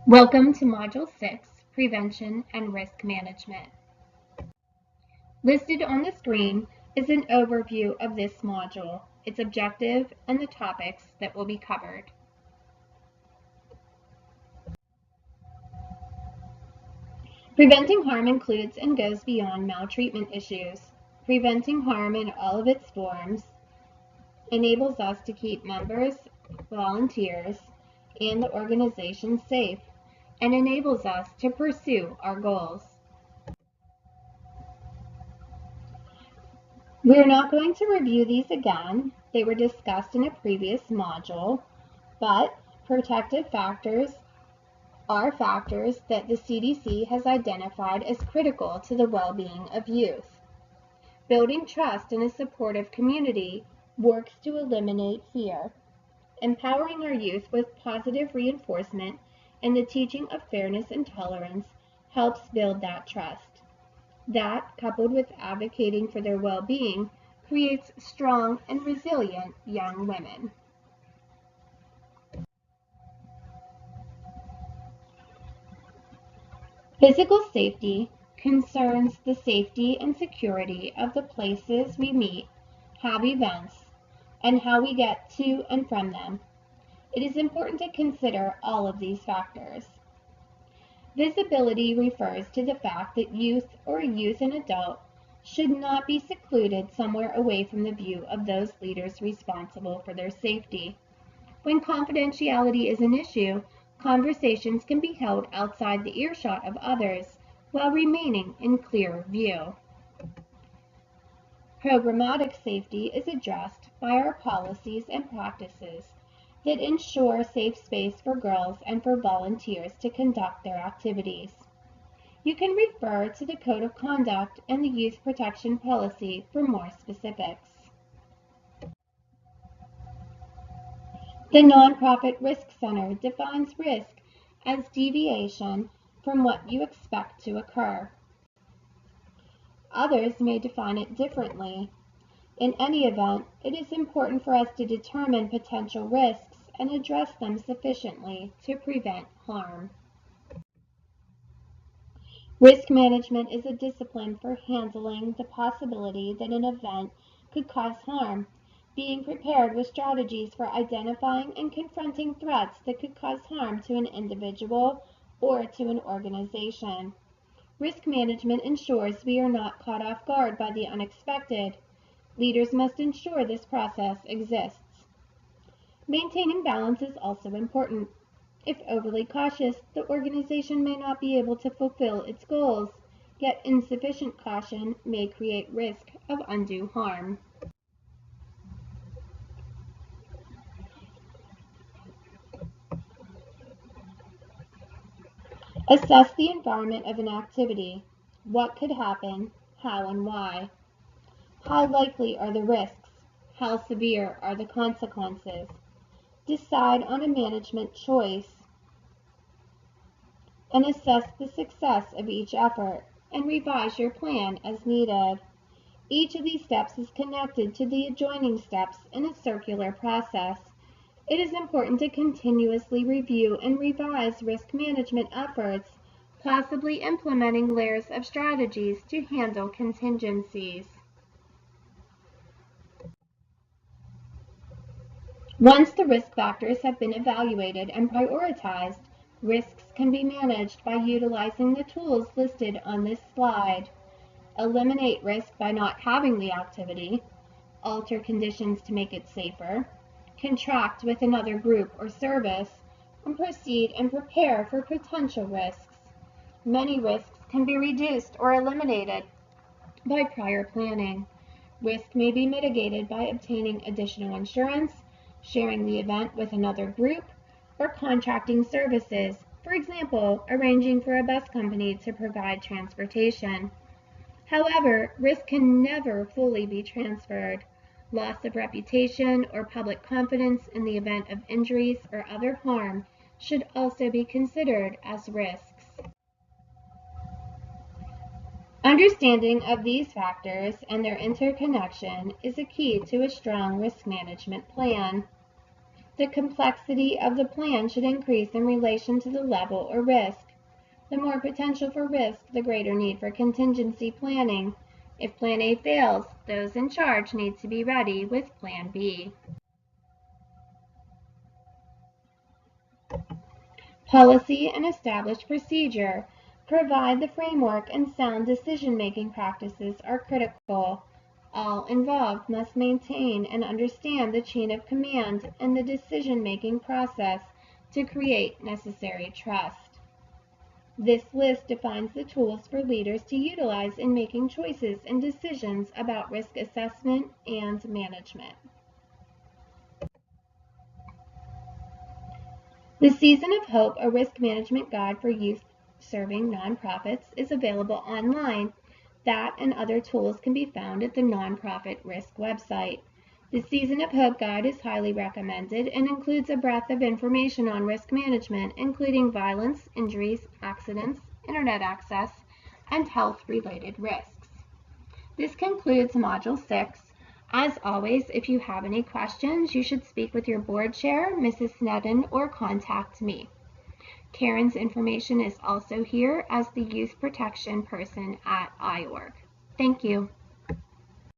Welcome to Module 6, Prevention and Risk Management. Listed on the screen is an overview of this module, its objective, and the topics that will be covered. Preventing harm includes and goes beyond maltreatment issues. Preventing harm in all of its forms enables us to keep members, volunteers, and the organization safe, and enables us to pursue our goals. We're not going to review these again. They were discussed in a previous module, but protective factors are factors that the CDC has identified as critical to the well-being of youth. Building trust in a supportive community works to eliminate fear. Empowering our youth with positive reinforcement and the teaching of fairness and tolerance helps build that trust. That, coupled with advocating for their well-being, creates strong and resilient young women. Physical safety concerns the safety and security of the places we meet, have events, and how we get to and from them. It is important to consider all of these factors. Visibility refers to the fact that youth or a youth and adult should not be secluded somewhere away from the view of those leaders responsible for their safety. When confidentiality is an issue, conversations can be held outside the earshot of others while remaining in clear view. Programmatic safety is addressed by our policies and practices that ensure safe space for girls and for volunteers to conduct their activities. You can refer to the Code of Conduct and the Youth Protection Policy for more specifics. The Nonprofit Risk Center defines risk as deviation from what you expect to occur. Others may define it differently. In any event, it is important for us to determine potential risks and address them sufficiently to prevent harm. Risk management is a discipline for handling the possibility that an event could cause harm, being prepared with strategies for identifying and confronting threats that could cause harm to an individual or to an organization. Risk management ensures we are not caught off guard by the unexpected. Leaders must ensure this process exists. Maintaining balance is also important. If overly cautious, the organization may not be able to fulfill its goals, yet insufficient caution may create risk of undue harm. Assess the environment of an activity. What could happen, how and why? How likely are the risks? How severe are the consequences? Decide on a management choice and assess the success of each effort and revise your plan as needed. Each of these steps is connected to the adjoining steps in a circular process. It is important to continuously review and revise risk management efforts, possibly implementing layers of strategies to handle contingencies. Once the risk factors have been evaluated and prioritized, risks can be managed by utilizing the tools listed on this slide. Eliminate risk by not having the activity, alter conditions to make it safer, contract with another group or service, and proceed and prepare for potential risks. Many risks can be reduced or eliminated by prior planning. Risk may be mitigated by obtaining additional insurance, sharing the event with another group, or contracting services, for example, arranging for a bus company to provide transportation. However, risk can never fully be transferred. Loss of reputation or public confidence in the event of injuries or other harm should also be considered as risks. Understanding of these factors and their interconnection is a key to a strong risk management plan. The complexity of the plan should increase in relation to the level or risk. The more potential for risk, the greater need for contingency planning. If Plan A fails, those in charge need to be ready with Plan B. Policy and established procedure. Provide the framework, and sound decision-making practices are critical. All involved must maintain and understand the chain of command and the decision-making process to create necessary trust. This list defines the tools for leaders to utilize in making choices and decisions about risk assessment and management. The Season of Hope, a risk management guide for youth-serving nonprofits, is available online. That and other tools can be found at the Nonprofit Risk website. The Season of Hope guide is highly recommended and includes a breadth of information on risk management, including violence, injuries, accidents, internet access, and health-related risks. This concludes Module 6. As always, if you have any questions, you should speak with your board chair, Mrs. Sneddon, or contact me. Karen's information is also here as the youth protection person at IORG. Thank you.